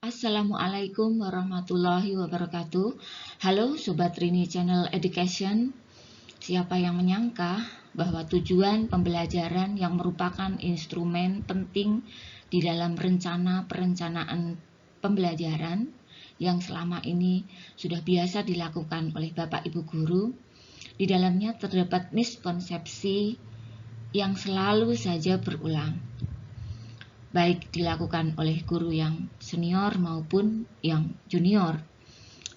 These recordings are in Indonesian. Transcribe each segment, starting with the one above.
Assalamualaikum warahmatullahi wabarakatuh. Halo Sobat Rini Channel Education. Siapa yang menyangka bahwa tujuan pembelajaran yang merupakan instrumen penting di dalam rencana perencanaan pembelajaran yang selama ini sudah biasa dilakukan oleh Bapak Ibu Guru, di dalamnya terdapat miskonsepsi yang selalu saja berulang, baik dilakukan oleh guru yang senior maupun yang junior.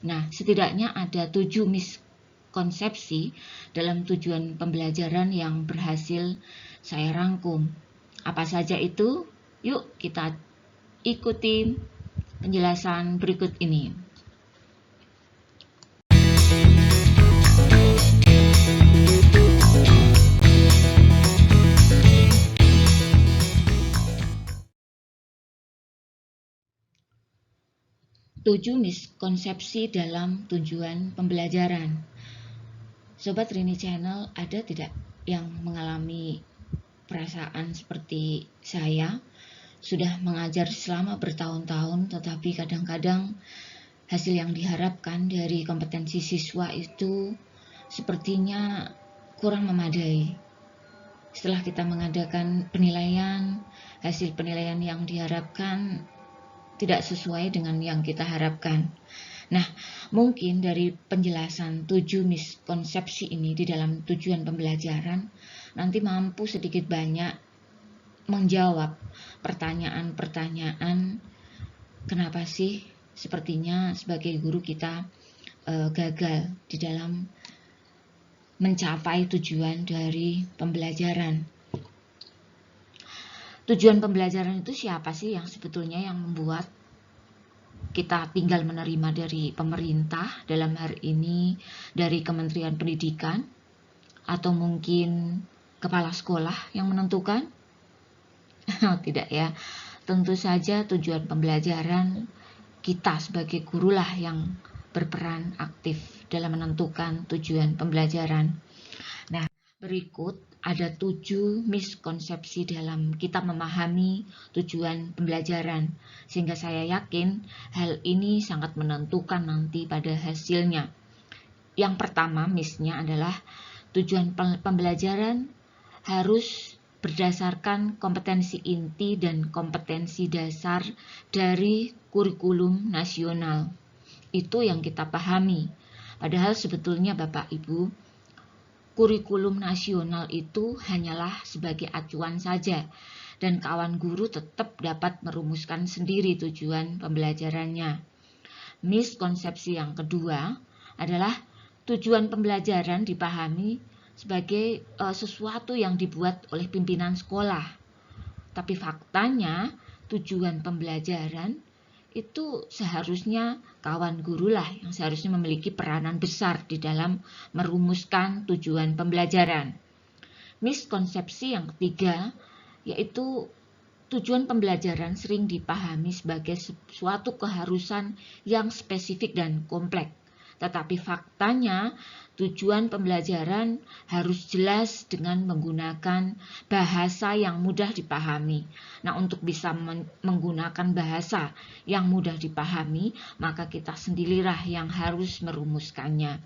Nah, setidaknya ada 7 miskonsepsi dalam tujuan pembelajaran yang berhasil saya rangkum. Apa saja itu? Yuk kita ikuti penjelasan berikut ini. Tujuh miskonsepsi dalam tujuan pembelajaran. Sobat Rini Channel, ada tidak yang mengalami perasaan seperti saya? Sudah mengajar selama bertahun-tahun, tetapi kadang-kadang hasil yang diharapkan dari kompetensi siswa itu sepertinya kurang memadai. Setelah kita mengadakan penilaian, hasil penilaian yang diharapkan tidak sesuai dengan yang kita harapkan. Nah, mungkin dari penjelasan 7 miskonsepsi ini di dalam tujuan pembelajaran nanti mampu sedikit banyak menjawab pertanyaan-pertanyaan kenapa sih sepertinya sebagai guru kita gagal di dalam mencapai tujuan dari pembelajaran. Tujuan pembelajaran itu siapa sih yang sebetulnya yang membuat kita tinggal menerima dari pemerintah, dalam hari ini dari Kementerian Pendidikan, atau mungkin kepala sekolah yang menentukan? Tidak ya, tentu saja tujuan pembelajaran kita sebagai guru lah yang berperan aktif dalam menentukan tujuan pembelajaran. Nah, berikut ada 7 miskonsepsi dalam kita memahami tujuan pembelajaran, sehingga saya yakin hal ini sangat menentukan nanti pada hasilnya. Yang pertama, misnya adalah tujuan pembelajaran harus berdasarkan kompetensi inti dan kompetensi dasar dari kurikulum nasional. Itu yang kita pahami. Padahal sebetulnya Bapak Ibu, kurikulum nasional itu hanyalah sebagai acuan saja, dan kawan guru tetap dapat merumuskan sendiri tujuan pembelajarannya. Miskonsepsi yang kedua adalah tujuan pembelajaran dipahami sebagai sesuatu yang dibuat oleh pimpinan sekolah. Tapi faktanya tujuan pembelajaran itu seharusnya kawan guru lah yang seharusnya memiliki peranan besar di dalam merumuskan tujuan pembelajaran. Miskonsepsi yang ketiga yaitu tujuan pembelajaran sering dipahami sebagai suatu keharusan yang spesifik dan kompleks. Tetapi faktanya tujuan pembelajaran harus jelas dengan menggunakan bahasa yang mudah dipahami. Nah, untuk bisa menggunakan bahasa yang mudah dipahami, maka kita sendirilah yang harus merumuskannya.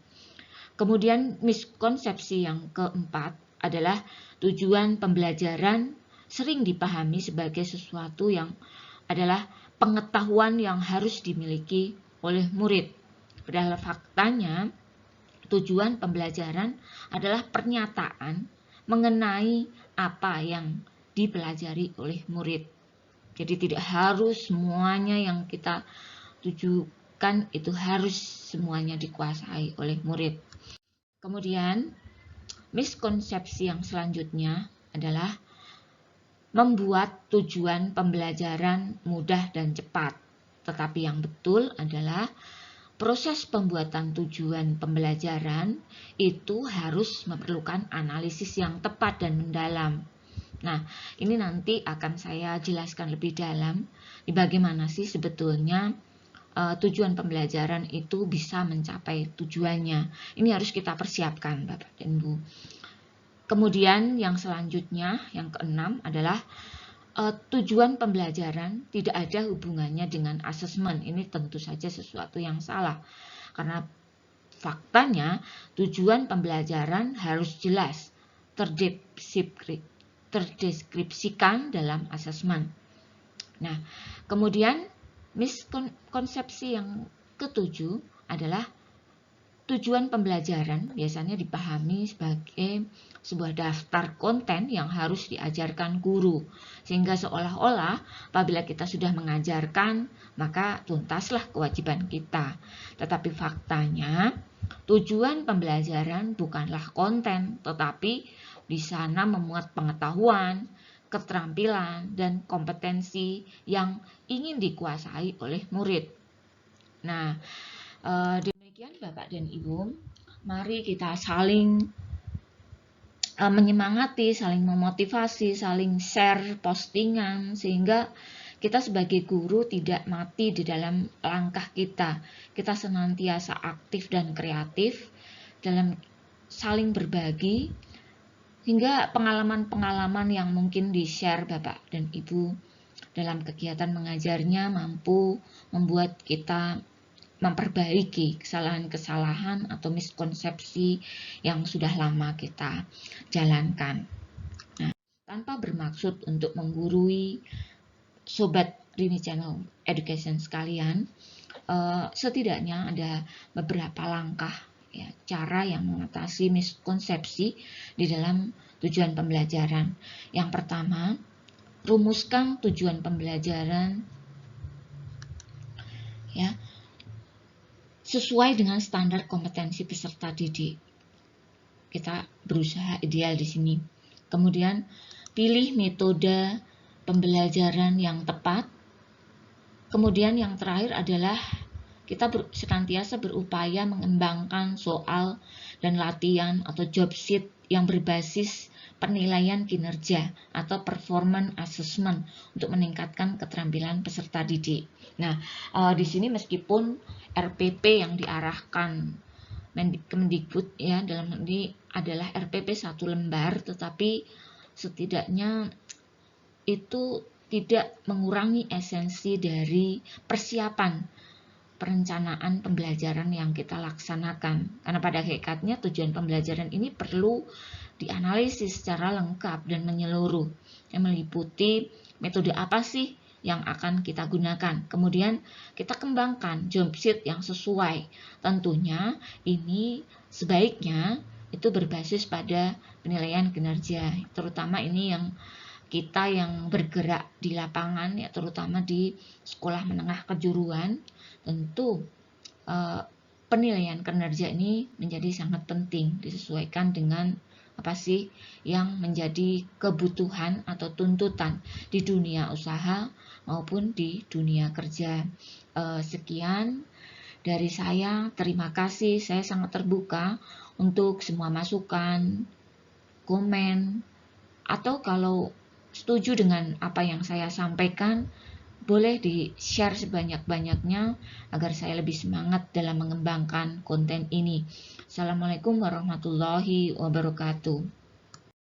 Kemudian miskonsepsi yang keempat adalah tujuan pembelajaran sering dipahami sebagai sesuatu yang adalah pengetahuan yang harus dimiliki oleh murid. Padahal faktanya tujuan pembelajaran adalah pernyataan mengenai apa yang dipelajari oleh murid. Jadi tidak harus semuanya yang kita tujukan itu harus semuanya dikuasai oleh murid. Kemudian miskonsepsi yang selanjutnya adalah membuat tujuan pembelajaran mudah dan cepat. Tetapi yang betul adalah proses pembuatan tujuan pembelajaran itu harus memerlukan analisis yang tepat dan mendalam. Nah, ini nanti akan saya jelaskan lebih dalam di bagaimana sih sebetulnya tujuan pembelajaran itu bisa mencapai tujuannya. Ini harus kita persiapkan, Bapak dan Ibu. Kemudian yang selanjutnya, yang keenam adalah tujuan pembelajaran tidak ada hubungannya dengan asesmen. Ini tentu saja sesuatu yang salah, karena faktanya tujuan pembelajaran harus jelas terdeskripsikan dalam asesmen. Nah, kemudian miskonsepsi yang ketujuh adalah tujuan pembelajaran biasanya dipahami sebagai sebuah daftar konten yang harus diajarkan guru, sehingga seolah-olah apabila kita sudah mengajarkan maka tuntaslah kewajiban kita. Tetapi faktanya tujuan pembelajaran bukanlah konten, tetapi di sana memuat pengetahuan, keterampilan, dan kompetensi yang ingin dikuasai oleh murid. Nah, demikian Bapak dan Ibu, mari kita saling menyemangati, saling memotivasi, saling share postingan, sehingga kita sebagai guru tidak mati di dalam langkah kita. Kita senantiasa aktif dan kreatif dalam saling berbagi, hingga pengalaman-pengalaman yang mungkin di-share Bapak dan Ibu dalam kegiatan mengajarnya mampu membuat kita memperbaiki kesalahan-kesalahan atau miskonsepsi yang sudah lama kita jalankan. Nah, tanpa bermaksud untuk menggurui Sobat Rini Channel Education sekalian, setidaknya ada beberapa langkah ya, cara yang mengatasi miskonsepsi di dalam tujuan pembelajaran. Yang pertama, rumuskan tujuan pembelajaran ya sesuai dengan standar kompetensi peserta didik. Kita berusaha ideal di sini. Kemudian pilih metode pembelajaran yang tepat. Kemudian yang terakhir adalah kita senantiasa berupaya mengembangkan soal dan latihan atau job sheet yang berbasis penilaian kinerja atau performance assessment untuk meningkatkan keterampilan peserta didik. Nah, di sini meskipun RPP yang diarahkan Kemendikbud ya dalam ini adalah RPP 1 lembar, tetapi setidaknya itu tidak mengurangi esensi dari persiapan perencanaan pembelajaran yang kita laksanakan. Karena pada hakikatnya tujuan pembelajaran ini perlu dianalisis secara lengkap dan menyeluruh, yang meliputi metode apa sih yang akan kita gunakan. Kemudian kita kembangkan job sheet yang sesuai. Tentunya ini sebaiknya itu berbasis pada penilaian kinerja, terutama ini yang kita yang bergerak di lapangan ya, terutama di sekolah menengah kejuruan. Tentu penilaian kinerja ini menjadi sangat penting disesuaikan dengan apa sih yang menjadi kebutuhan atau tuntutan di dunia usaha maupun di dunia kerja. Sekian dari saya, terima kasih. Saya sangat terbuka untuk semua masukan, komen, atau kalau setuju dengan apa yang saya sampaikan, boleh di-share sebanyak-banyaknya agar saya lebih semangat dalam mengembangkan konten ini. Assalamualaikum warahmatullahi wabarakatuh.